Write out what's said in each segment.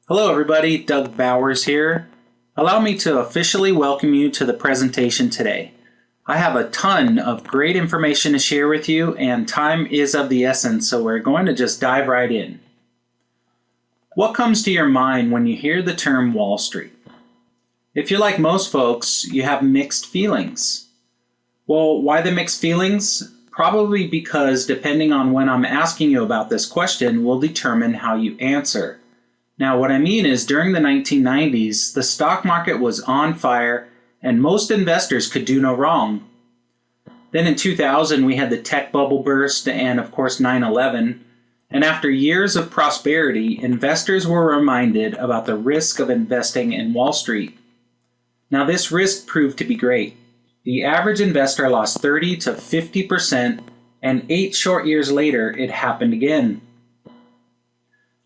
Hello everybody, Doug Bowers here. Allow me to officially welcome you to the presentation today. I have a ton of great information to share with you and time is of the essence, so we're going to just dive right in. What comes to your mind when you hear the term Wall Street? If you're like most folks, you have mixed feelings. Well, why the mixed feelings? Probably because depending on when I'm asking you about this question will determine how you answer. Now, what I mean is during the 1990s, the stock market was on fire and most investors could do no wrong. Then in 2000, we had the tech bubble burst and, of course, 9/11. And after years of prosperity, investors were reminded about the risk of investing in Wall Street. Now, this risk proved to be great. The average investor lost 30 to 50%, and 8 short years later, it happened again.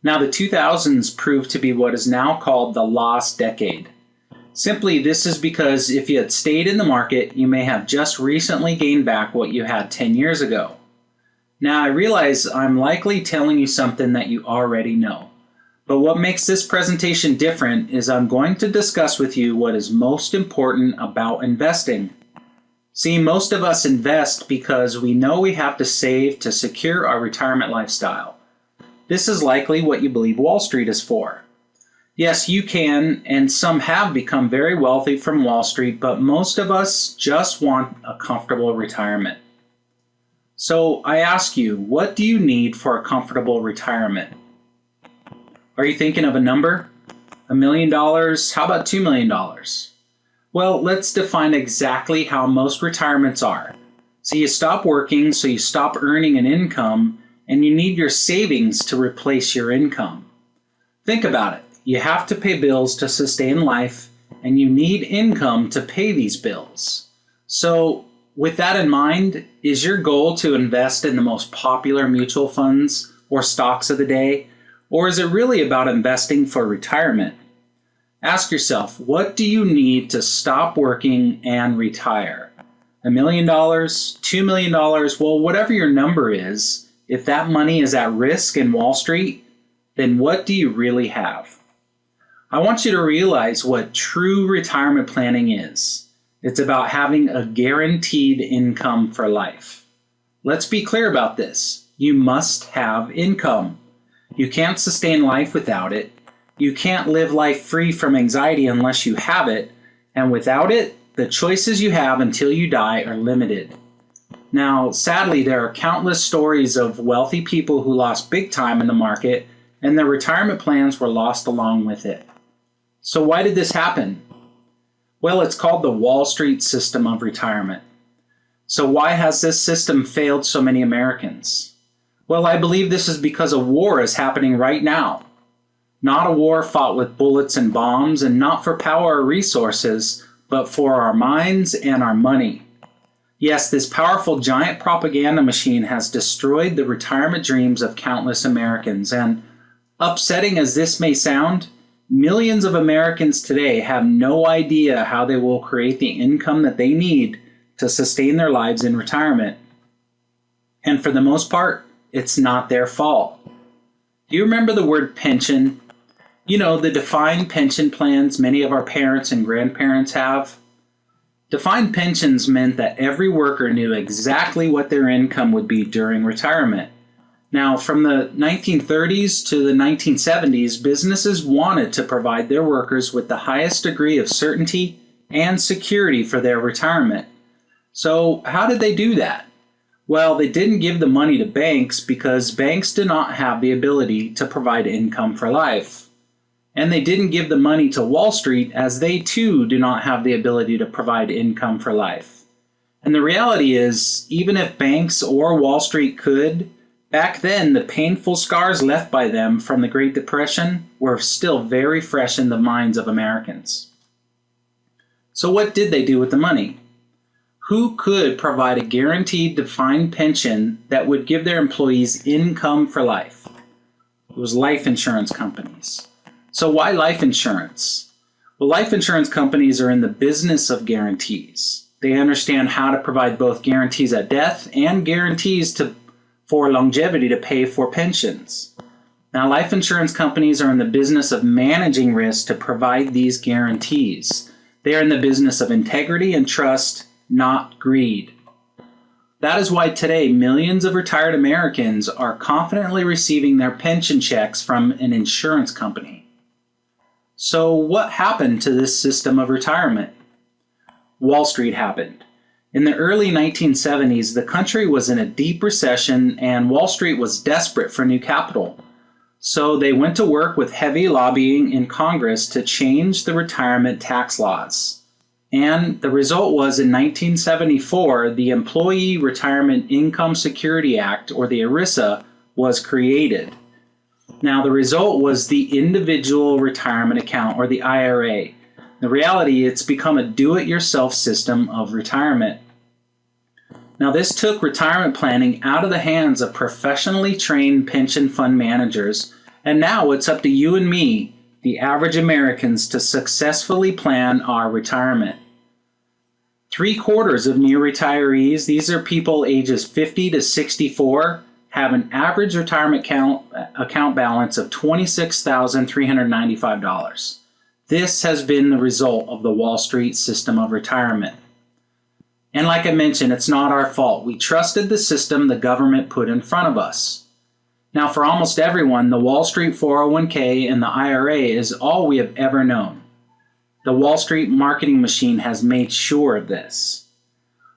Now, the 2000s proved to be what is now called the lost decade. Simply, this is because if you had stayed in the market, you may have just recently gained back what you had 10 years ago. Now, I realize I'm likely telling you something that you already know. But what makes this presentation different is I'm going to discuss with you what is most important about investing. See, most of us invest because we know we have to save to secure our retirement lifestyle. This is likely what you believe Wall Street is for. Yes, you can, and some have become very wealthy from Wall Street, but most of us just want a comfortable retirement. So I ask you, what do you need for a comfortable retirement? Are you thinking of a number? $1 million? How about $2 million? Well, let's define exactly how most retirements are. So you stop working, so you stop earning an income, and you need your savings to replace your income. Think about it. You have to pay bills to sustain life, and you need income to pay these bills. So, with that in mind, is your goal to invest in the most popular mutual funds or stocks of the day, or is it really about investing for retirement? Ask yourself, what do you need to stop working and retire? $1 million, $2 million, well, whatever your number is, if that money is at risk in Wall Street, then what do you really have? I want you to realize what true retirement planning is. It's about having a guaranteed income for life. Let's be clear about this. You must have income. You can't sustain life without it. You can't live life free from anxiety unless you have it. And without it, the choices you have until you die are limited. Now, sadly, there are countless stories of wealthy people who lost big time in the market and their retirement plans were lost along with it. So why did this happen? Well, it's called the Wall Street system of retirement. So why has this system failed so many Americans? Well, I believe this is because a war is happening right now. Not a war fought with bullets and bombs and not for power or resources, but for our minds and our money. Yes, this powerful giant propaganda machine has destroyed the retirement dreams of countless Americans, and upsetting as this may sound, millions of Americans today have no idea how they will create the income that they need to sustain their lives in retirement. And for the most part, it's not their fault. Do you remember the word pension? You know, the defined pension plans many of our parents and grandparents have? Defined pensions meant that every worker knew exactly what their income would be during retirement. Now, from the 1930s to the 1970s, businesses wanted to provide their workers with the highest degree of certainty and security for their retirement. So, how did they do that? Well, they didn't give the money to banks because banks do not have the ability to provide income for life. And they didn't give the money to Wall Street as they too do not have the ability to provide income for life. And the reality is, even if banks or Wall Street could, back then the painful scars left by them from the Great Depression were still very fresh in the minds of Americans. So what did they do with the money? Who could provide a guaranteed defined pension that would give their employees income for life? It was life insurance companies. So why life insurance? Well, life insurance companies are in the business of guarantees. They understand how to provide both guarantees at death and guarantees for longevity to pay for pensions. Now, life insurance companies are in the business of managing risk to provide these guarantees. They are in the business of integrity and trust, not greed. That is why today millions of retired Americans are confidently receiving their pension checks from an insurance company. So what happened to this system of retirement? Wall Street happened. In the early 1970s, the country was in a deep recession and Wall Street was desperate for new capital. So they went to work with heavy lobbying in Congress to change the retirement tax laws. And the result was in 1974, the Employee Retirement Income Security Act, or the ERISA, was created. Now, the result was the Individual Retirement Account, or the IRA. The reality, it's become a do-it-yourself system of retirement. Now, this took retirement planning out of the hands of professionally trained pension fund managers, and now it's up to you and me, the average Americans, to successfully plan our retirement. 3/4 of new retirees, these are people ages 50 to 64, have an average retirement account balance of $26,395. This has been the result of the Wall Street system of retirement. And like I mentioned, it's not our fault. We trusted the system the government put in front of us. Now, for almost everyone, the Wall Street 401k and the IRA is all we have ever known. The Wall Street marketing machine has made sure of this.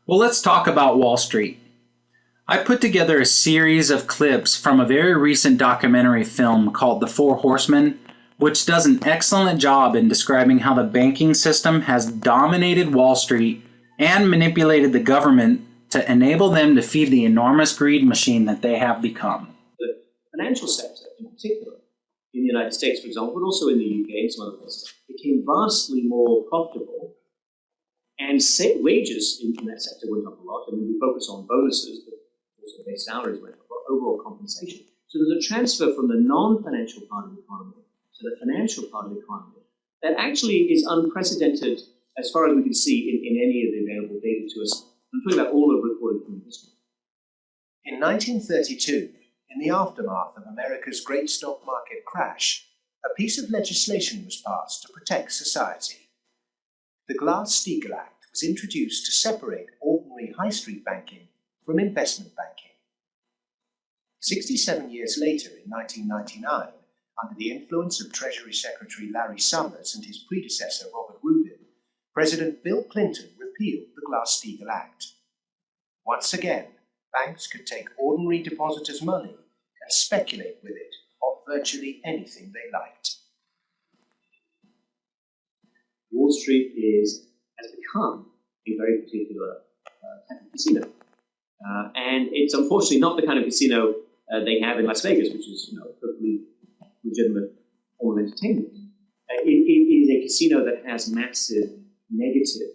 Well, let's talk about Wall Street. I put together a series of clips from a very recent documentary film called The Four Horsemen, which does an excellent job in describing how the banking system has dominated Wall Street and manipulated the government to enable them to feed the enormous greed machine that they have become. The financial sector, in particular, in the United States, for example, but also in the UK and some other places, became vastly more profitable, and wages in that sector went up a lot. I mean, we focus on bonuses, but also base salaries went up, overall compensation. So there's a transfer from the non-financial part of the economy to the financial part of the economy that actually is unprecedented as far as we can see in any of the available data to us. I'm talking about all of recorded human history. In 1932, in the aftermath of America's great stock market crash, a piece of legislation was passed to protect society. The Glass-Steagall Act was introduced to separate ordinary high street banking from investment banking. 67 years later, in 1999, under the influence of Treasury Secretary Larry Summers and his predecessor Robert Rubin, President Bill Clinton repealed the Glass-Steagall Act. Once again, banks could take ordinary depositors' money and speculate with it on virtually anything they liked. Wall Street has become a very particular type of casino. And it's unfortunately not the kind of casino they have in Las Vegas, which is perfectly legitimate form of entertainment. It is a casino that has massive negative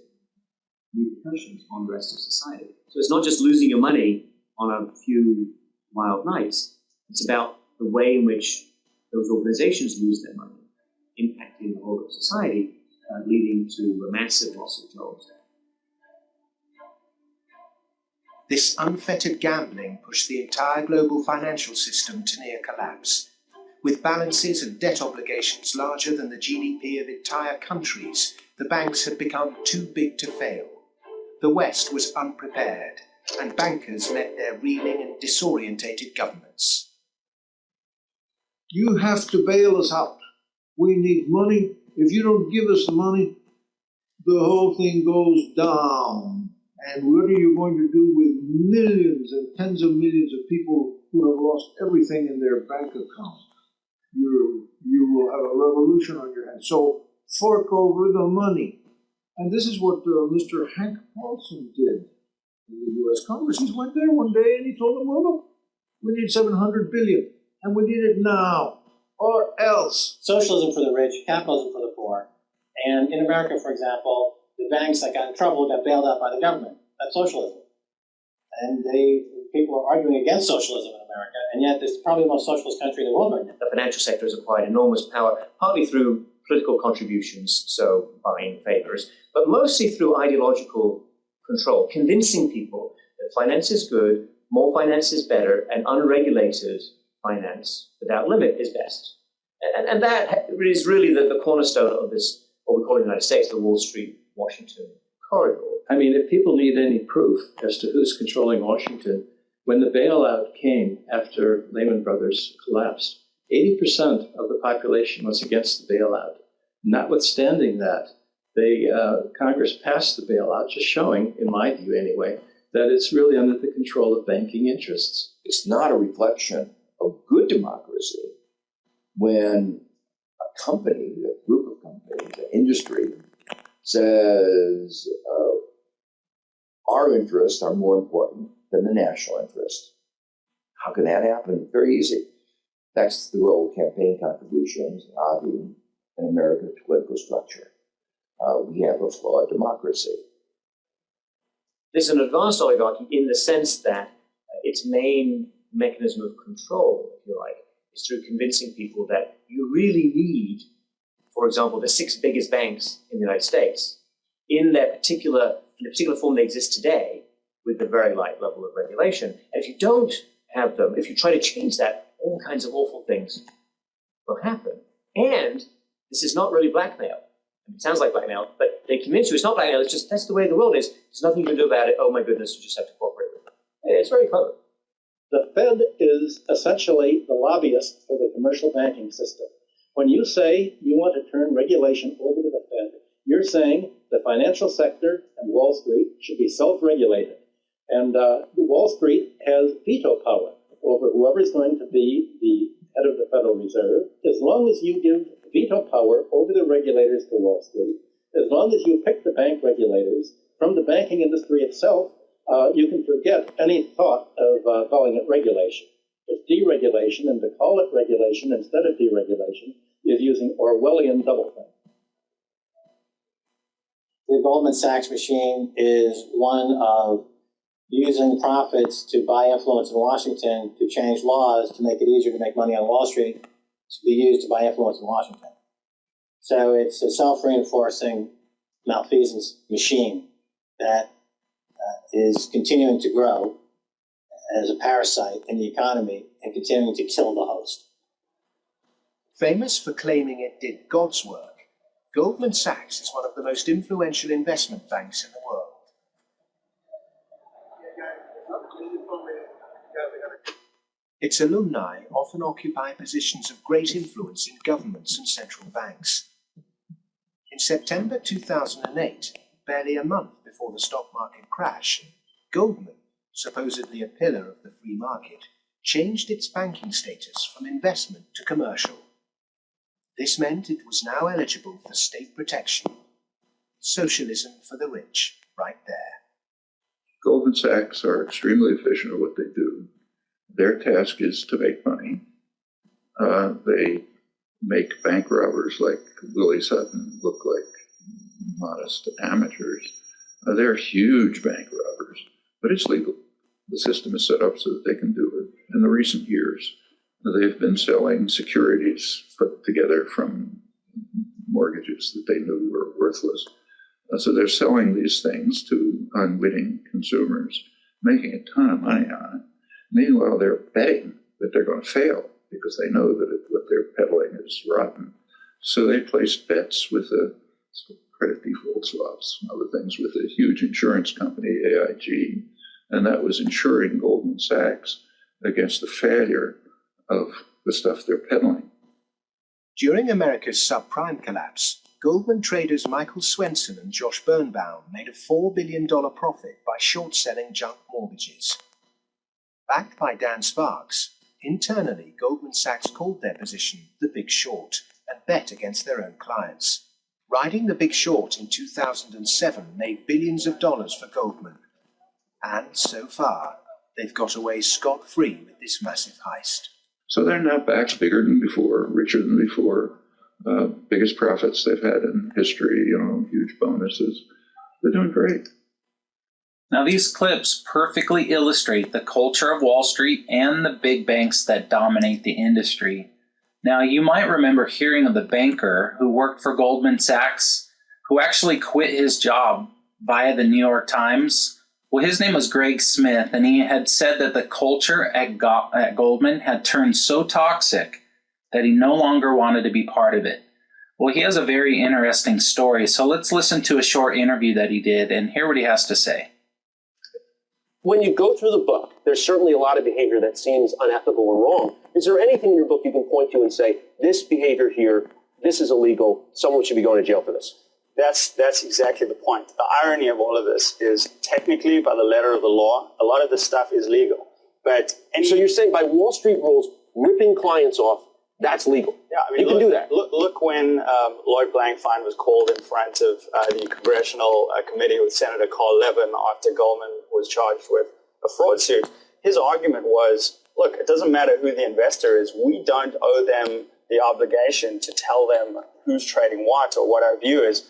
repercussions on the rest of society. So it's not just losing your money on a few wild nights. It's about the way in which those organizations lose their money, impacting the whole of society, leading to a massive loss of jobs. This unfettered gambling pushed the entire global financial system to near collapse. With balances and debt obligations larger than the GDP of entire countries, the banks had become too big to fail. The West was unprepared, and bankers met their reeling and disorientated governments. You have to bail us out. We need money. If you don't give us the money, the whole thing goes down. And what are you going to do with millions and tens of millions of people who have lost everything in their bank account? You will have a revolution on your hands. So fork over the money. And this is what Mr. Hank Paulson did in the U.S. Congress. He went there one day and he told them, well, look, we need $700 billion, and we need it now, or else. Socialism for the rich, capitalism for the poor. And in America, for example, the banks that got in trouble got bailed out by the government. That's socialism. And people are arguing against socialism in America, and yet this is probably the most socialist country in the world right now. The financial sector has acquired enormous power, partly through political contributions, so buying favors, but mostly through ideological control, convincing people that finance is good, more finance is better, and unregulated finance without limit is best. And that is really the cornerstone of this, what we call in the United States, the Wall Street-Washington corridor. I mean, if people need any proof as to who's controlling Washington, when the bailout came after Lehman Brothers collapsed, 80% of the population was against the bailout. Notwithstanding that, Congress passed the bailout, just showing, in my view anyway, that it's really under the control of banking interests. It's not a reflection of good democracy when a company, a group of companies, an industry says our interests are more important than the national interest. How can that happen? Very easy. That's the role of campaign contributions, lobbying, in America's political structure. We have a flawed democracy. There's an advanced oligarchy in the sense that its main mechanism of control, if you like, is through convincing people that you really need, for example, the 6 biggest banks in the United States in the particular form they exist today, with a very light level of regulation. And if you don't have them, if you try to change that, all kinds of awful things will happen. And this is not really blackmail. It sounds like blackmail, but they convince you it's not blackmail. It's just, that's the way the world is. There's nothing you can do about it. Oh my goodness, you just have to cooperate with it. It's very clever. The Fed is essentially the lobbyist for the commercial banking system. When you say you want to turn regulation over to the Fed, you're saying the financial sector and Wall Street should be self-regulated. And Wall Street has veto power over whoever is going to be the head of the Federal Reserve. As long as you give veto power over the regulators for Wall Street, as long as you pick the bank regulators from the banking industry itself, you can forget any thought of calling it regulation. It's deregulation, and to call it regulation instead of deregulation is using Orwellian doublethink. The Goldman Sachs machine is one of using profits to buy influence in Washington to change laws to make it easier to make money on Wall Street to be used to buy influence in Washington. So it's a self-reinforcing malfeasance machine that is continuing to grow as a parasite in the economy and continuing to kill the host. Famous for claiming it did God's work, Goldman Sachs is one of the most influential investment banks in the world. Its alumni often occupy positions of great influence in governments and central banks. In September 2008, barely a month before the stock market crash, Goldman, supposedly a pillar of the free market, changed its banking status from investment to commercial. This meant it was now eligible for state protection. Socialism for the rich, right there. Goldman Sachs are extremely efficient at what they do. Their task is to make money. They make bank robbers like Willie Sutton look like modest amateurs. They're huge bank robbers, but it's legal. The system is set up so that they can do it. In the recent years, they've been selling securities put together from mortgages that they knew were worthless. So they're selling these things to unwitting consumers, making a ton of money on it. Meanwhile, they're betting that they're going to fail because they know that what they're peddling is rotten. So they placed bets with credit default swaps and other things with a huge insurance company, AIG, and that was insuring Goldman Sachs against the failure of the stuff they're peddling. During America's subprime collapse, Goldman traders Michael Swenson and Josh Birnbaum made a $4 billion profit by short-selling junk mortgages. Backed by Dan Sparks, internally Goldman Sachs called their position the Big Short and bet against their own clients. Riding the Big Short in 2007 made billions of dollars for Goldman. And so far, they've got away scot-free with this massive heist. So they're now back bigger than before, richer than before, biggest profits they've had in history, huge bonuses. They're doing great. Now, these clips perfectly illustrate the culture of Wall Street and the big banks that dominate the industry. Now, you might remember hearing of the banker who worked for Goldman Sachs, who actually quit his job via the New York Times Well, his name was Greg Smith, and he had said that the culture at Goldman had turned so toxic that he no longer wanted to be part of it. Well, he has a very interesting story, so let's listen to a short interview that he did and hear what he has to say. When you go through the book, there's certainly a lot of behavior that seems unethical or wrong. Is there anything in your book you can point to and say, this behavior here, this is illegal, someone should be going to jail for this? That's exactly the point. The irony of all of this is technically, by the letter of the law, a lot of this stuff is legal. But So you're saying by Wall Street rules, ripping clients off, that's legal? yeah, I mean, you can do that. Look when Lloyd Blankfein was called in front of the Congressional Committee with Senator Carl Levin after Goldman was charged with a fraud suit. His argument was, look, it doesn't matter who the investor is. We don't owe them the obligation to tell them who's trading what or what our view is.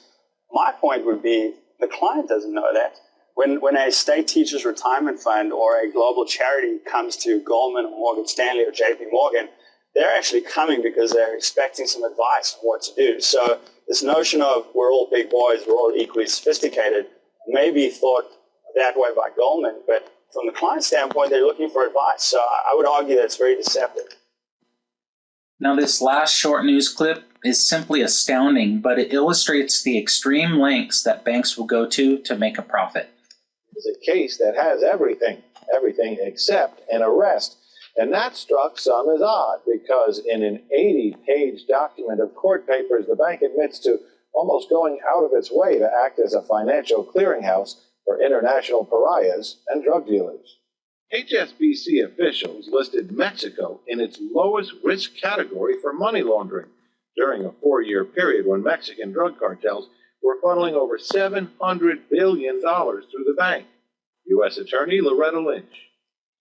My point would be the client doesn't know that. When a state teachers retirement fund or a global charity comes to Goldman or Morgan Stanley or JP Morgan, they're actually coming because they're expecting some advice on what to do. So this notion of we're all big boys, we're all equally sophisticated, may be thought that way by Goldman, but from the client standpoint, they're looking for advice. So I would argue that it's very deceptive. Now, this last short news clip is simply astounding, but it illustrates the extreme lengths that banks will go to make a profit. It's a case that has everything except an arrest. And that struck some as odd because in an 80-page document of court papers, the bank admits to almost going out of its way to act as a financial clearinghouse for international pariahs and drug dealers. HSBC officials listed Mexico in its lowest risk category for money laundering during a 4-year period when Mexican drug cartels were funneling over $700 billion through the bank. U.S. Attorney Loretta Lynch.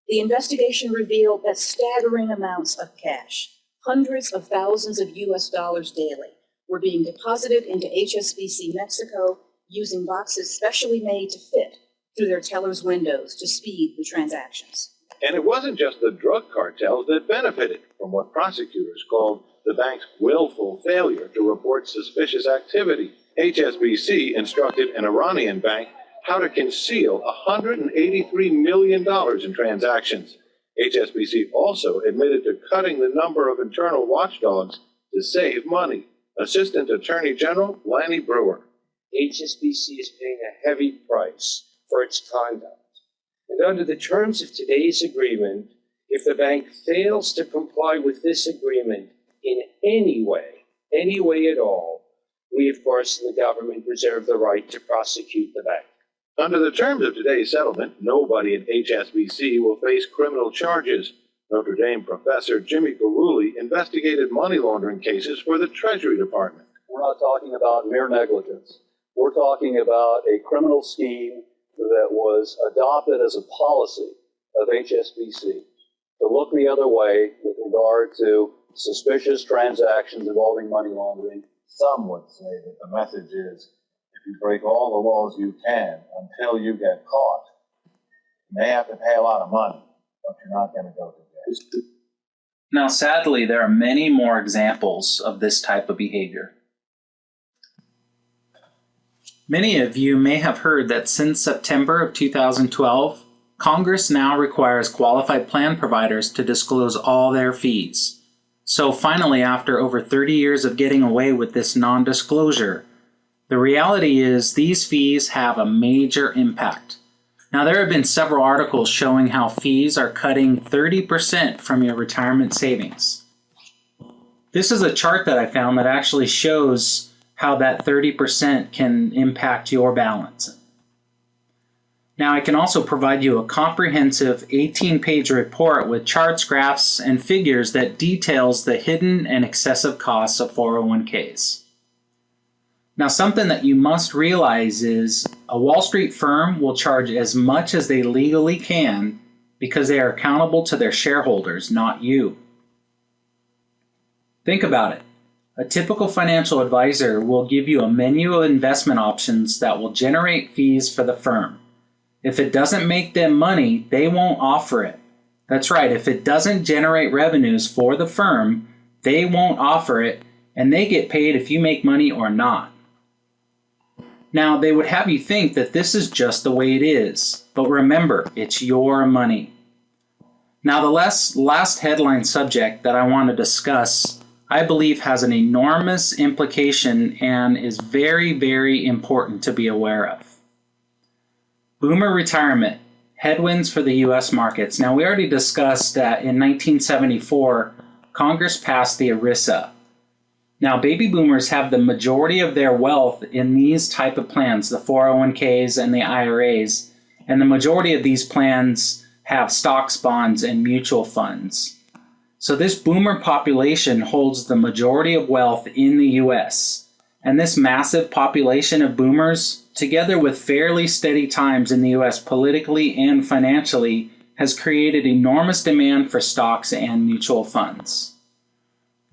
The investigation revealed that staggering amounts of cash, hundreds of thousands of U.S. dollars daily, were being deposited into HSBC Mexico using boxes specially made to fit through their tellers' windows to speed the transactions. And it wasn't just the drug cartels that benefited from what prosecutors called the bank's willful failure to report suspicious activity. HSBC instructed an Iranian bank how to conceal $183 million in transactions. HSBC also admitted to cutting the number of internal watchdogs to save money. Assistant Attorney General Lanny Brewer. HSBC is paying a heavy price for its conduct. And under the terms of today's agreement, if the bank fails to comply with this agreement in any way at all, we, of course, in the government, reserve the right to prosecute the bank. Under the terms of today's settlement, nobody at HSBC will face criminal charges. Notre Dame professor Jimmy Guruli investigated money laundering cases for the Treasury Department. We're not talking about mere negligence. We're talking about a criminal scheme that was adopted as a policy of HSBC to look the other way with regard to suspicious transactions involving money laundering. Some would say that the message is, if you break all the laws you can until you get caught, you may have to pay a lot of money, but you're not going to go to jail. Now, sadly, there are many more examples of this type of behavior. Many of you may have heard that since September of 2012, Congress now requires qualified plan providers to disclose all their fees. So finally, after over 30 years of getting away with this non-disclosure, the reality is these fees have a major impact. Now, there have been several articles showing how fees are cutting 30% from your retirement savings. This is a chart that I found that actually shows how that 30% can impact your balance. Now, I can also provide you a comprehensive 18-page report with charts, graphs, and figures that details the hidden and excessive costs of 401ks. Now, something that you must realize is a Wall Street firm will charge as much as they legally can because they are accountable to their shareholders, not you. Think about it. A typical financial advisor will give you a menu of investment options that will generate fees for the firm. If it doesn't make them money, they won't offer it. That's right, if it doesn't generate revenues for the firm, they won't offer it, and they get paid if you make money or not. Now, they would have you think that this is just the way it is, but remember, it's your money. Now, the last headline subject that I want to discuss, I believe, has an enormous implication and is very, very important to be aware of. Boomer retirement, headwinds for the U.S. markets. Now, we already discussed that in 1974, Congress passed the ERISA. Now, baby boomers have the majority of their wealth in these type of plans, the 401ks and the IRAs, and the majority of these plans have stocks, bonds, and mutual funds. So this boomer population holds the majority of wealth in the U.S., and this massive population of boomers, together with fairly steady times in the U.S. politically and financially, has created enormous demand for stocks and mutual funds.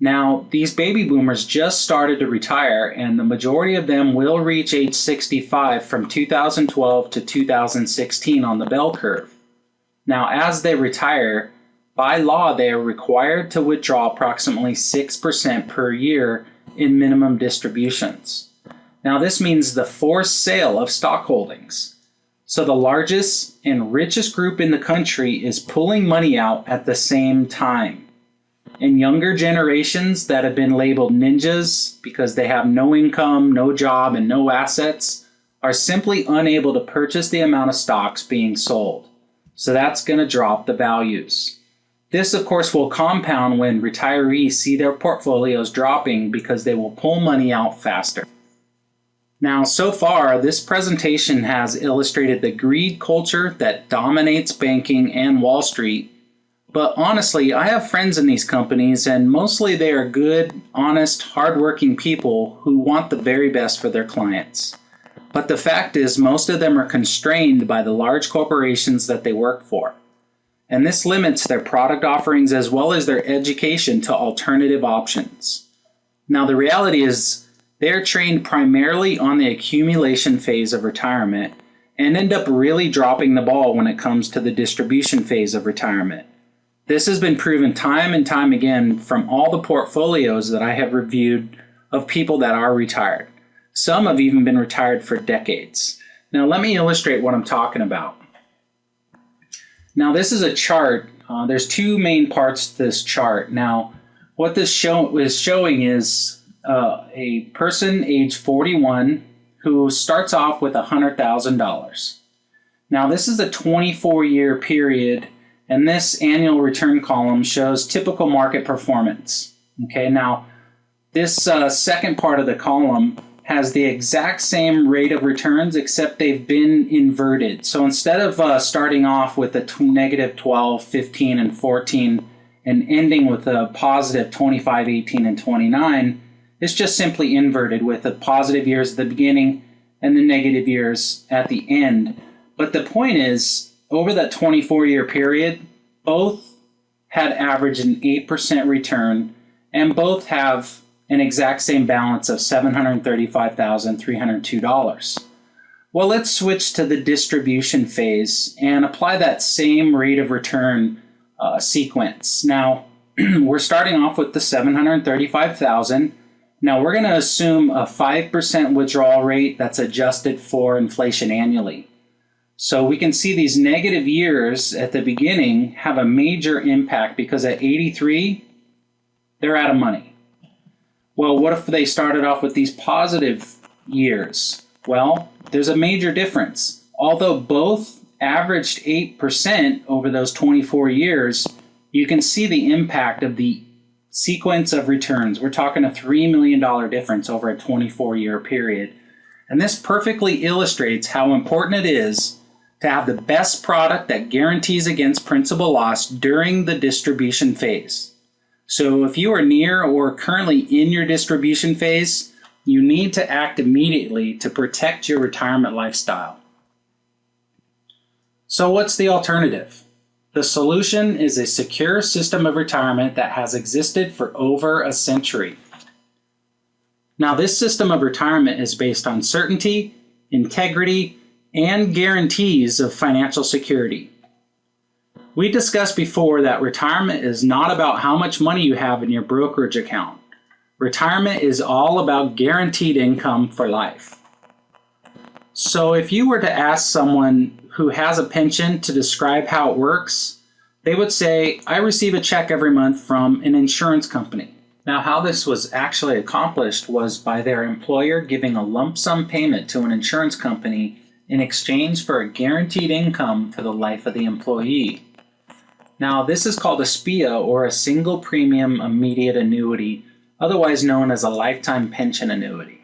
Now, these baby boomers just started to retire, and the majority of them will reach age 65 from 2012 to 2016 on the bell curve. Now, as they retire, by law, they are required to withdraw approximately 6% per year in minimum distributions. Now, this means the forced sale of stock holdings. So the largest and richest group in the country is pulling money out at the same time. And younger generations that have been labeled ninjas because they have no income, no job, and no assets are simply unable to purchase the amount of stocks being sold. So that's going to drop the values. This, of course, will compound when retirees see their portfolios dropping because they will pull money out faster. Now, so far, this presentation has illustrated the greed culture that dominates banking and Wall Street. But honestly, I have friends in these companies, and mostly they are good, honest, hardworking people who want the very best for their clients. But the fact is, most of them are constrained by the large corporations that they work for. And this limits their product offerings as well as their education to alternative options. Now, the reality is they are trained primarily on the accumulation phase of retirement and end up really dropping the ball when it comes to the distribution phase of retirement. This has been proven time and time again from all the portfolios that I have reviewed of people that are retired. Some have even been retired for decades. Now, let me illustrate what I'm talking about. Now, this is a chart. There's two main parts to this chart. Now, what this is showing is a person age 41 who starts off with $100,000. Now, this is a 24-year period, and this annual return column shows typical market performance. Okay, now this second part of the column has the exact same rate of returns, except they've been inverted. So instead of starting off with a negative 12, 15, and 14, and ending with a positive 25, 18, and 29, it's just simply inverted with the positive years at the beginning and the negative years at the end. But the point is, over that 24-year period, both had averaged an 8% return, and both have an exact same balance of $735,302. Well, let's switch to the distribution phase and apply that same rate of return sequence. Now, we're starting off with the $735,000. Now, we're going to assume a 5% withdrawal rate that's adjusted for inflation annually. So we can see these negative years at the beginning have a major impact because at 83, they're out of money. Well, what if they started off with these positive years? Well, there's a major difference. Although both averaged 8% over those 24 years, you can see the impact of the sequence of returns. We're talking a $3 million difference over a 24-year period. And this perfectly illustrates how important it is to have the best product that guarantees against principal loss during the distribution phase. So if you are near or currently in your distribution phase, you need to act immediately to protect your retirement lifestyle. So what's the alternative? The solution is a secure system of retirement that has existed for over a century. Now, this system of retirement is based on certainty, integrity, and guarantees of financial security. We discussed before that retirement is not about how much money you have in your brokerage account. Retirement is all about guaranteed income for life. So if you were to ask someone who has a pension to describe how it works, they would say, I receive a check every month from an insurance company. Now, how this was actually accomplished was by their employer giving a lump sum payment to an insurance company in exchange for a guaranteed income for the life of the employee. Now, this is called a SPIA, or a single premium immediate annuity, otherwise known as a lifetime pension annuity.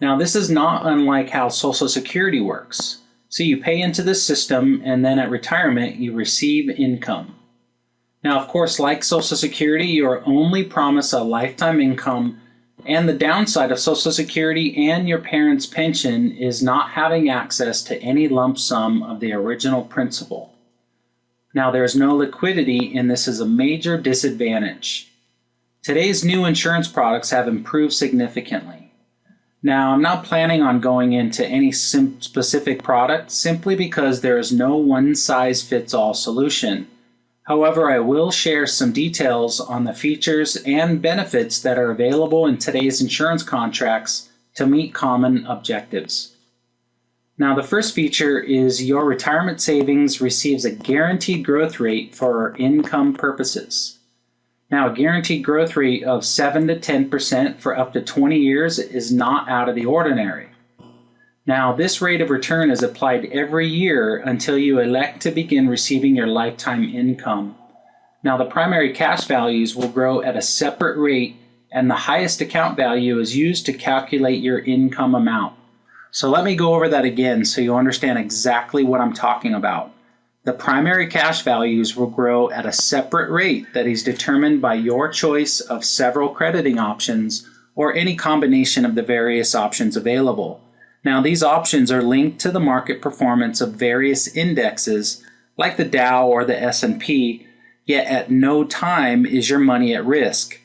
Now, this is not unlike how Social Security works. So you pay into the system, and then at retirement, you receive income. Now, of course, like Social Security, you are only promised a lifetime income, and the downside of Social Security and your parents' pension is not having access to any lump sum of the original principal. Now, there is no liquidity, and this is a major disadvantage. Today's new insurance products have improved significantly. Now, I'm not planning on going into any specific product simply because there is no one-size-fits-all solution. However, I will share some details on the features and benefits that are available in today's insurance contracts to meet common objectives. Now, the first feature is your retirement savings receives a guaranteed growth rate for income purposes. Now, a guaranteed growth rate of 7 to 10% for up to 20 years is not out of the ordinary. Now, this rate of return is applied every year until you elect to begin receiving your lifetime income. Now, the primary cash values will grow at a separate rate, and the highest account value is used to calculate your income amount. So let me go over that again so you understand exactly what I'm talking about. The primary cash values will grow at a separate rate that is determined by your choice of several crediting options or any combination of the various options available. Now, these options are linked to the market performance of various indexes like the Dow or the S&P, yet at no time is your money at risk.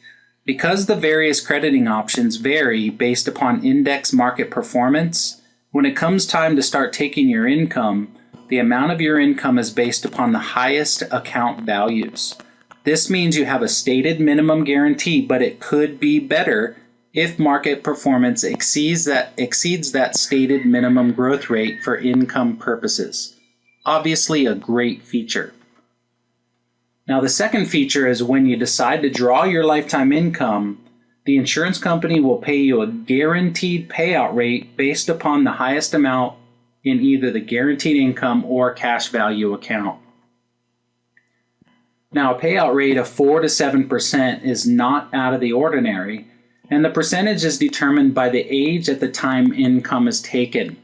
Because the various crediting options vary based upon index market performance, when it comes time to start taking your income, the amount of your income is based upon the highest account values. This means you have a stated minimum guarantee, but it could be better if market performance exceeds that stated minimum growth rate for income purposes. Obviously a great feature. Now, the second feature is when you decide to draw your lifetime income, the insurance company will pay you a guaranteed payout rate based upon the highest amount in either the guaranteed income or cash value account. Now, a payout rate of 4 to 7% is not out of the ordinary, and the percentage is determined by the age at the time income is taken.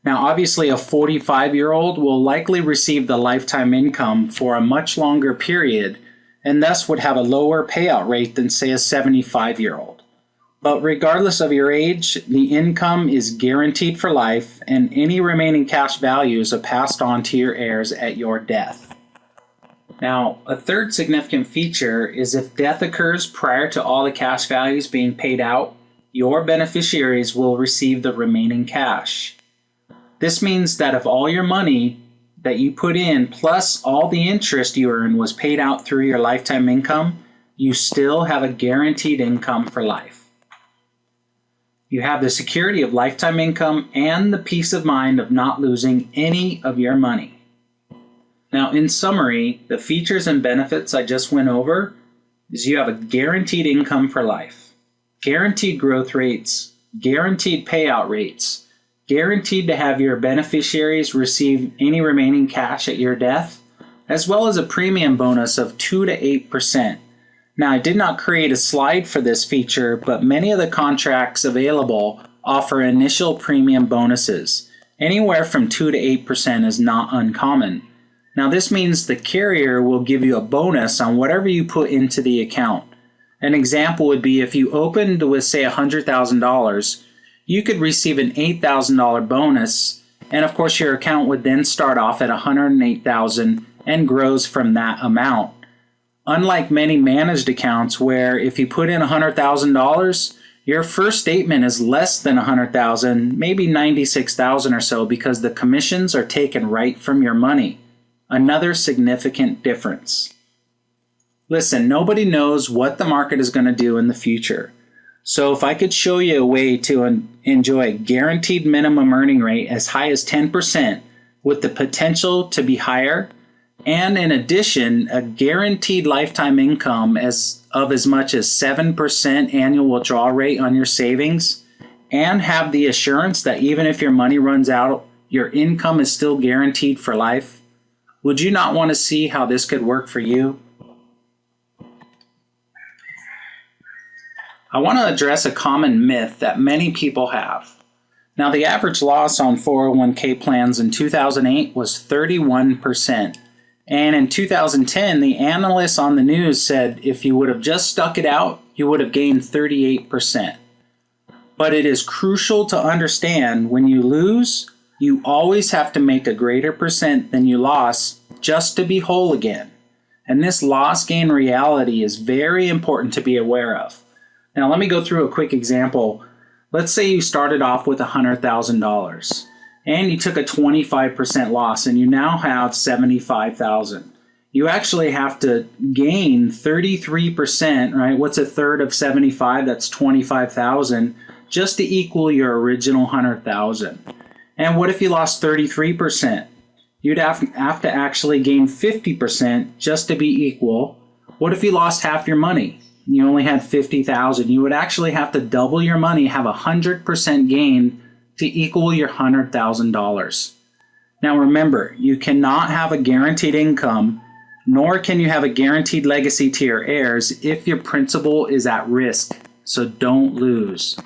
Now, obviously, a 45-year-old will likely receive the lifetime income for a much longer period and thus would have a lower payout rate than, say, a 75-year-old. But regardless of your age, the income is guaranteed for life, and any remaining cash values are passed on to your heirs at your death. Now, a third significant feature is if death occurs prior to all the cash values being paid out, your beneficiaries will receive the remaining cash. This means that if all your money that you put in plus all the interest you earn was paid out through your lifetime income, you still have a guaranteed income for life. You have the security of lifetime income and the peace of mind of not losing any of your money. Now, in summary, the features and benefits I just went over is you have a guaranteed income for life, guaranteed growth rates, guaranteed payout rates, guaranteed to have your beneficiaries receive any remaining cash at your death, as well as a premium bonus of 2 to 8%. Now, I did not create a slide for this feature, but many of the contracts available offer initial premium bonuses. Anywhere from 2 to 8% is not uncommon. Now, this means the carrier will give you a bonus on whatever you put into the account. An example would be if you opened with, say, $100,000, you could receive an $8,000 bonus, and of course your account would then start off at $108,000 and grows from that amount. Unlike many managed accounts where if you put in $100,000, your first statement is less than $100,000, maybe $96,000 or so, because the commissions are taken right from your money. Another significant difference. Listen, nobody knows what the market is going to do in the future. So if I could show you a way to enjoy a guaranteed minimum earning rate as high as 10% with the potential to be higher, and in addition, a guaranteed lifetime income of as much as 7% annual withdrawal rate on your savings, and have the assurance that even if your money runs out, your income is still guaranteed for life, would you not want to see how this could work for you? I want to address a common myth that many people have. Now, the average loss on 401k plans in 2008 was 31%. And in 2010, the analysts on the news said if you would have just stuck it out, you would have gained 38%. But it is crucial to understand when you lose, you always have to make a greater percent than you lost just to be whole again. And this loss gain reality is very important to be aware of. Now, let me go through a quick example. Let's say you started off with $100,000 and you took a 25% loss and you now have $75,000. You actually have to gain 33%, right? What's a third of 75? That's 25,000 just to equal your original 100,000. And what if you lost 33%? You'd have to actually gain 50% just to be equal. What if you lost half your money? You only had 50,000. You would actually have to double your money, have 100% gain to equal your $100,000. Now remember, you cannot have a guaranteed income, nor can you have a guaranteed legacy to your heirs if your principal is at risk. So don't lose.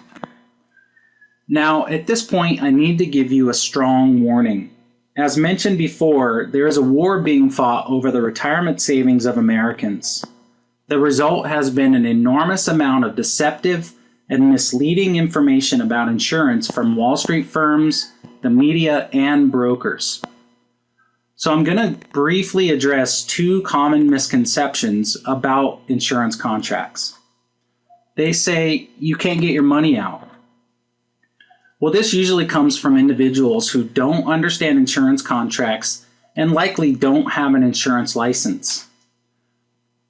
Now, at this point, I need to give you a strong warning. As mentioned before, there is a war being fought over the retirement savings of Americans. The result has been an enormous amount of deceptive and misleading information about insurance from Wall Street firms, the media, and brokers. So I'm going to briefly address two common misconceptions about insurance contracts. They say you can't get your money out. Well, this usually comes from individuals who don't understand insurance contracts and likely don't have an insurance license.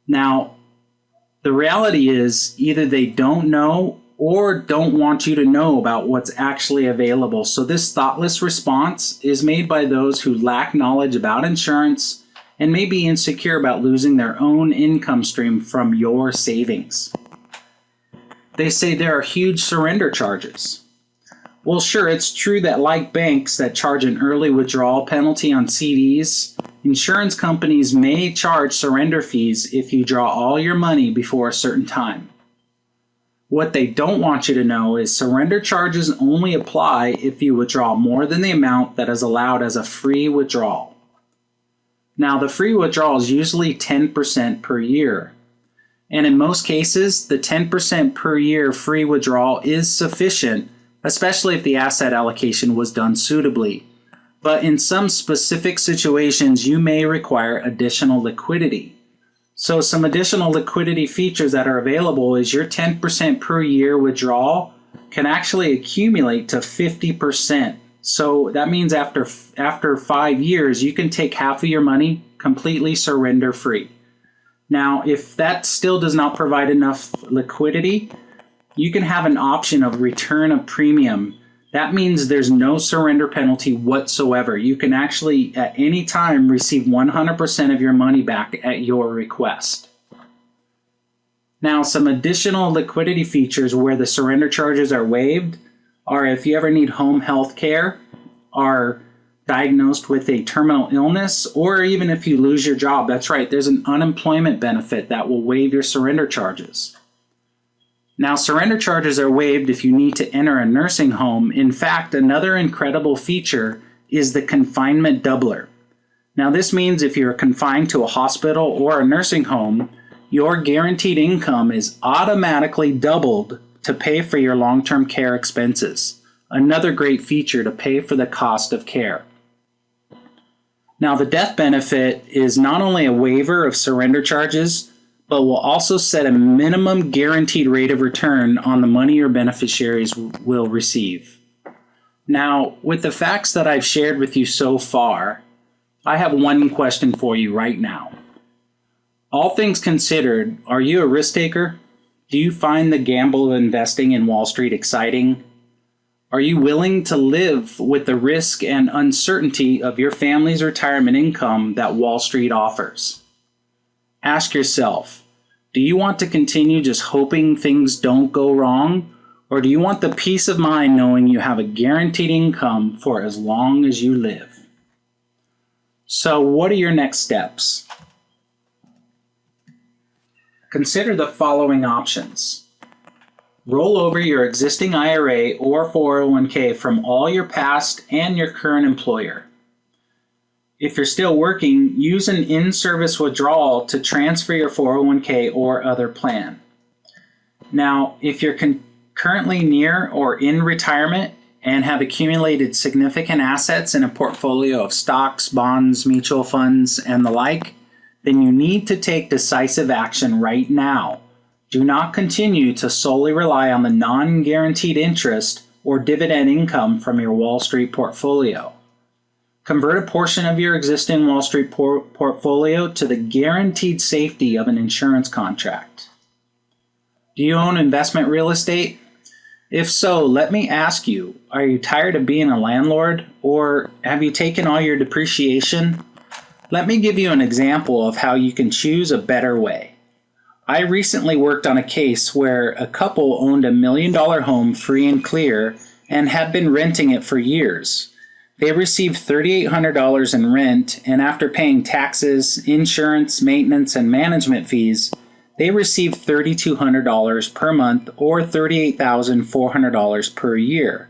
Now, the reality is either they don't know or don't want you to know about what's actually available. So this thoughtless response is made by those who lack knowledge about insurance and may be insecure about losing their own income stream from your savings. They say there are huge surrender charges. Well, sure, it's true that like banks that charge an early withdrawal penalty on CDs, insurance companies may charge surrender fees if you draw all your money before a certain time. What they don't want you to know is surrender charges only apply if you withdraw more than the amount that is allowed as a free withdrawal. Now, the free withdrawal is usually 10% per year. And in most cases, the 10% per year free withdrawal is sufficient, especially if the asset allocation was done suitably. But in some specific situations, you may require additional liquidity. So some additional liquidity features that are available is your 10% per year withdrawal can actually accumulate to 50%. So that means after 5 years, you can take half of your money completely surrender free. Now, if that still does not provide enough liquidity, you can have an option of return of premium. That means there's no surrender penalty whatsoever. You can actually at any time receive 100% of your money back at your request. Now, some additional liquidity features where the surrender charges are waived are if you ever need home health care, are diagnosed with a terminal illness, or even if you lose your job. That's right, there's an unemployment benefit that will waive your surrender charges. Now, surrender charges are waived if you need to enter a nursing home. In fact, another incredible feature is the confinement doubler. Now, this means if you're confined to a hospital or a nursing home, your guaranteed income is automatically doubled to pay for your long-term care expenses. Another great feature to pay for the cost of care. Now, the death benefit is not only a waiver of surrender charges, but will also set a minimum guaranteed rate of return on the money your beneficiaries will receive. Now, with the facts that I've shared with you so far, I have one question for you right now. All things considered, are you a risk taker? Do you find the gamble of investing in Wall Street exciting? Are you willing to live with the risk and uncertainty of your family's retirement income that Wall Street offers? Ask yourself, do you want to continue just hoping things don't go wrong? Or do you want the peace of mind knowing you have a guaranteed income for as long as you live? So what are your next steps? Consider the following options. Roll over your existing IRA or 401k from all your past and your current employer. If you're still working, use an in-service withdrawal to transfer your 401k or other plan. Now, if you're currently near or in retirement and have accumulated significant assets in a portfolio of stocks, bonds, mutual funds, and the like, then you need to take decisive action right now. Do not continue to solely rely on the non-guaranteed interest or dividend income from your Wall Street portfolio. Convert a portion of your existing Wall Street portfolio to the guaranteed safety of an insurance contract. Do you own investment real estate? If so, let me ask you, are you tired of being a landlord, or have you taken all your depreciation? Let me give you an example of how you can choose a better way. I recently worked on a case where a couple owned $1 million home free and clear and had been renting it for years. They received $3,800 in rent, and after paying taxes, insurance, maintenance, and management fees, they received $3,200 per month or $38,400 per year.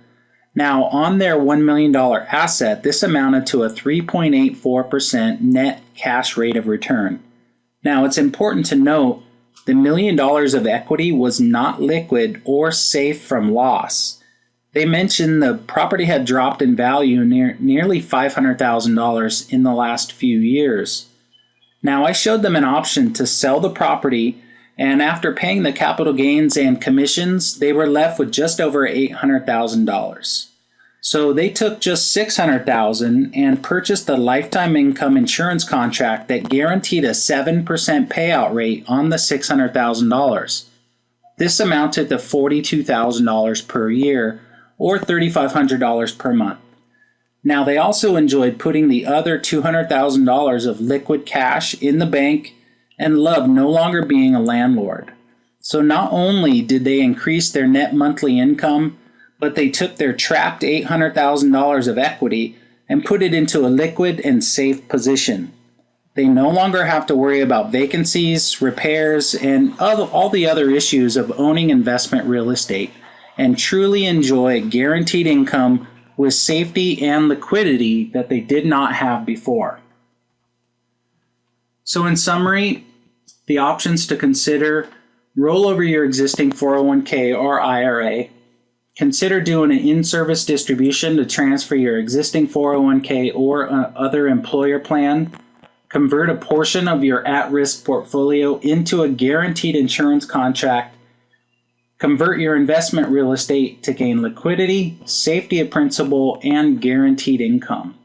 Now, on their $1 million asset, this amounted to a 3.84% net cash rate of return. Now, it's important to note the $1 million of equity was not liquid or safe from loss. They mentioned the property had dropped in value nearly $500,000 in the last few years. Now, I showed them an option to sell the property, and after paying the capital gains and commissions, they were left with just over $800,000. So they took just $600,000 and purchased a lifetime income insurance contract that guaranteed a 7% payout rate on the $600,000. This amounted to $42,000 per year, or $3,500 per month. Now, they also enjoyed putting the other $200,000 of liquid cash in the bank and loved no longer being a landlord. So not only did they increase their net monthly income, but they took their trapped $800,000 of equity and put it into a liquid and safe position. They no longer have to worry about vacancies, repairs, and all the other issues of owning investment real estate, and truly enjoy guaranteed income with safety and liquidity that they did not have before. So in summary, the options to consider: roll over your existing 401k or IRA, consider doing an in-service distribution to transfer your existing 401k or other employer plan, convert a portion of your at-risk portfolio into a guaranteed insurance contract, convert your investment real estate to gain liquidity, safety of principal, and guaranteed income.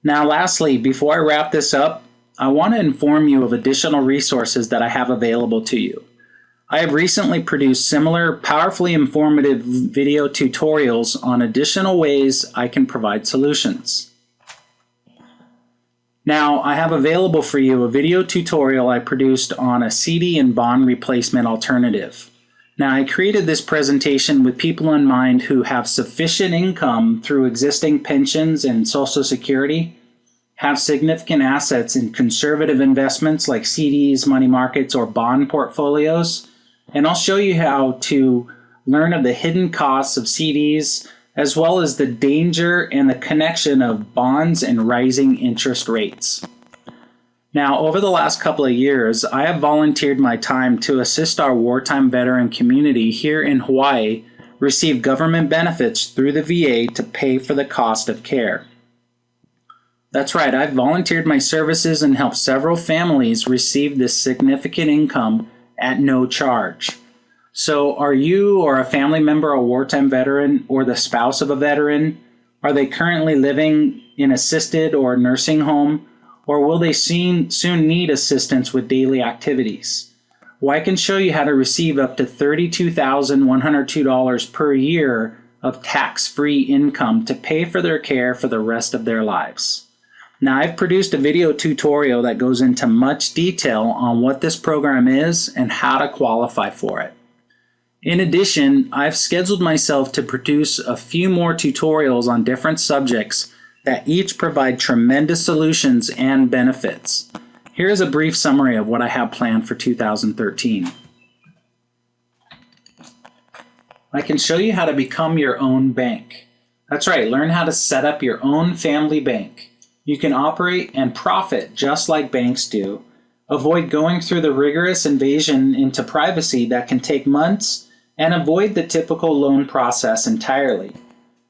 Now, lastly, before I wrap this up, I want to inform you of additional resources that I have available to you. I have recently produced similar powerfully informative video tutorials on additional ways I can provide solutions. Now, I have available for you a video tutorial I produced on a CD and bond replacement alternative. Now, I created this presentation with people in mind who have sufficient income through existing pensions and Social Security, have significant assets in conservative investments like CDs, money markets, or bond portfolios, and I'll show you how to learn of the hidden costs of CDs, as well as the danger and the connection of bonds and rising interest rates. Now, over the last couple of years, I have volunteered my time to assist our wartime veteran community here in Hawaii receive government benefits through the VA to pay for the cost of care. That's right, I've volunteered my services and helped several families receive this significant income at no charge. So are you or a family member a wartime veteran or the spouse of a veteran? Are they currently living in assisted or nursing home? Or will they soon need assistance with daily activities? Well, I can show you how to receive up to $32,102 per year of tax-free income to pay for their care for the rest of their lives. Now, I've produced a video tutorial that goes into much detail on what this program is and how to qualify for it. In addition, I've scheduled myself to produce a few more tutorials on different subjects that each provide tremendous solutions and benefits. Here's a brief summary of what I have planned for 2013. I can show you how to become your own bank. That's right, learn how to set up your own family bank. You can operate and profit just like banks do. Avoid going through the rigorous invasion into privacy that can take months, and avoid the typical loan process entirely.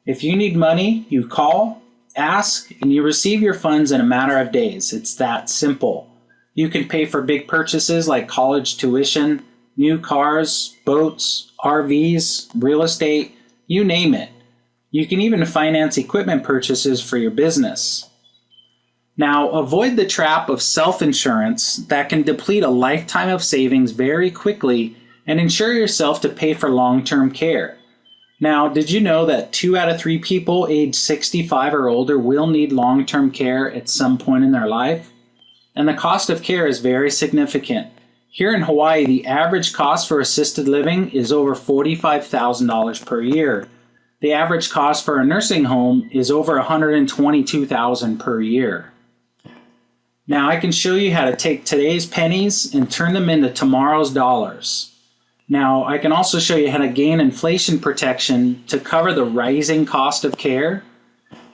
If you need money, you call, ask, and you receive your funds in a matter of days. It's that simple. You can pay for big purchases like college tuition, new cars, boats, RVs, real estate, you name it. You can even finance equipment purchases for your business. Now, avoid the trap of self-insurance that can deplete a lifetime of savings very quickly, and insure yourself to pay for long-term care. Now, did you know that 2 out of 3 people aged 65 or older will need long-term care at some point in their life? And the cost of care is very significant. Here in Hawaii, the average cost for assisted living is over $45,000 per year. The average cost for a nursing home is over $122,000 per year. Now, I can show you how to take today's pennies and turn them into tomorrow's dollars. Now, I can also show you how to gain inflation protection to cover the rising cost of care,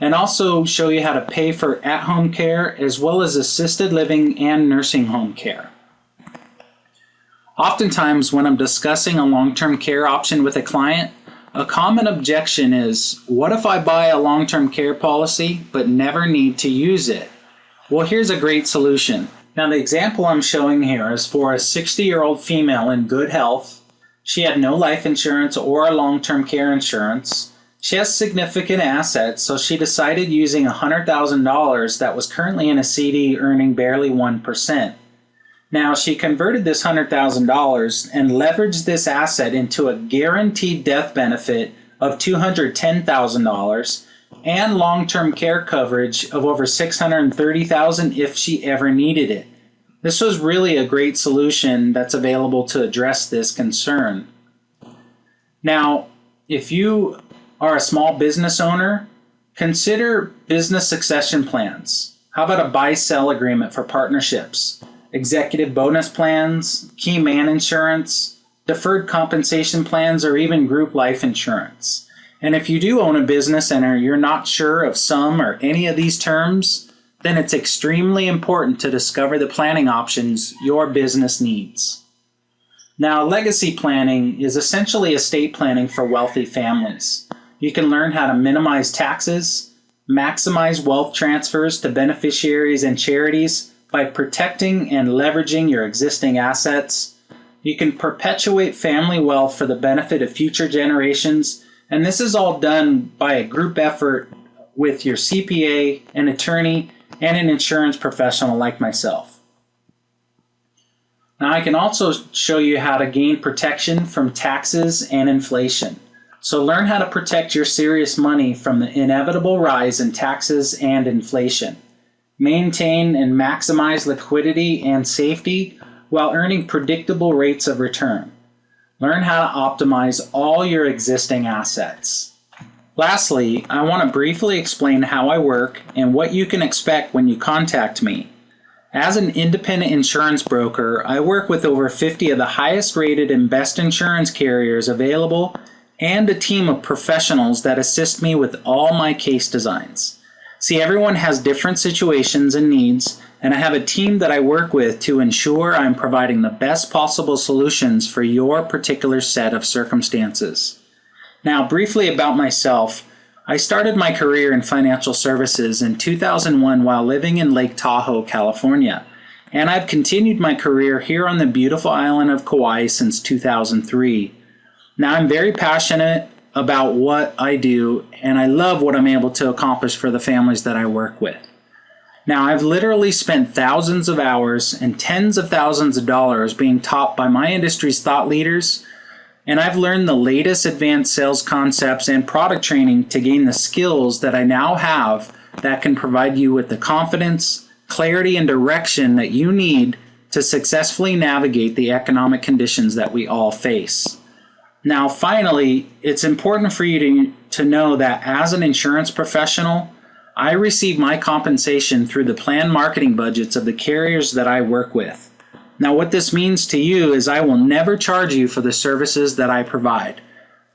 and also show you how to pay for at-home care as well as assisted living and nursing home care. Oftentimes, when I'm discussing a long-term care option with a client, a common objection is, what if I buy a long-term care policy but never need to use it? Well, here's a great solution. Now, the example I'm showing here is for a 60-year-old female in good health. She had no life insurance or long-term care insurance. She has significant assets, so she decided using $100,000 that was currently in a CD earning barely 1%. Now, she converted this $100,000 and leveraged this asset into a guaranteed death benefit of $210,000 and long-term care coverage of over $630,000 if she ever needed it. This was really a great solution that's available to address this concern. Now, if you are a small business owner, consider business succession plans. How about a buy-sell agreement for partnerships, executive bonus plans, key man insurance, deferred compensation plans, or even group life insurance? And if you do own a business and you're not sure of some or any of these terms, then it's extremely important to discover the planning options your business needs. Now, legacy planning is essentially estate planning for wealthy families. You can learn how to minimize taxes, maximize wealth transfers to beneficiaries and charities by protecting and leveraging your existing assets. You can perpetuate family wealth for the benefit of future generations, and this is all done by a group effort with your CPA, an attorney, and an insurance professional like myself. Now, I can also show you how to gain protection from taxes and inflation. So learn how to protect your serious money from the inevitable rise in taxes and inflation. Maintain and maximize liquidity and safety while earning predictable rates of return. Learn how to optimize all your existing assets. Lastly, I want to briefly explain how I work and what you can expect when you contact me. As an independent insurance broker, I work with over 50 of the highest rated and best insurance carriers available and a team of professionals that assist me with all my case designs. See, everyone has different situations and needs, and I have a team that I work with to ensure I'm providing the best possible solutions for your particular set of circumstances. Now, briefly about myself, I started my career in financial services in 2001 while living in Lake Tahoe, California, and I've continued my career here on the beautiful island of Kauai since 2003. Now, I'm very passionate about what I do, and I love what I'm able to accomplish for the families that I work with. Now, I've literally spent thousands of hours and tens of thousands of dollars being taught by my industry's thought leaders, and I've learned the latest advanced sales concepts and product training to gain the skills that I now have that can provide you with the confidence, clarity, and direction that you need to successfully navigate the economic conditions that we all face. Now, finally, it's important for you to know that as an insurance professional, I receive my compensation through the planned marketing budgets of the carriers that I work with. Now, what this means to you is I will never charge you for the services that I provide.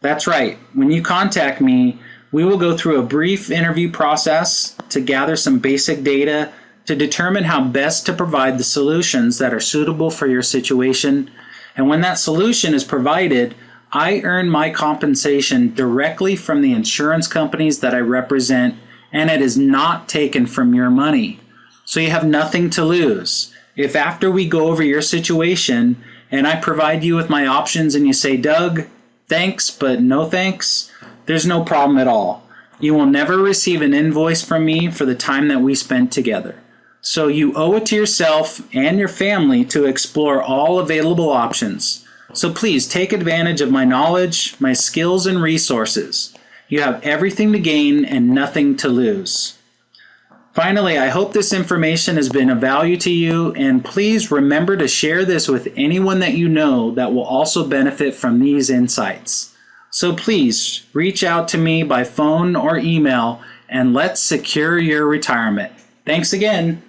That's right. When you contact me, we will go through a brief interview process to gather some basic data to determine how best to provide the solutions that are suitable for your situation. And when that solution is provided, I earn my compensation directly from the insurance companies that I represent, and it is not taken from your money. So you have nothing to lose. If after we go over your situation and I provide you with my options and you say, Doug, thanks, but no thanks, there's no problem at all. You will never receive an invoice from me for the time that we spent together. So you owe it to yourself and your family to explore all available options. So please take advantage of my knowledge, my skills, and resources. You have everything to gain and nothing to lose. Finally, I hope this information has been of value to you, and please remember to share this with anyone that you know that will also benefit from these insights. So please reach out to me by phone or email, and let's secure your retirement. Thanks again.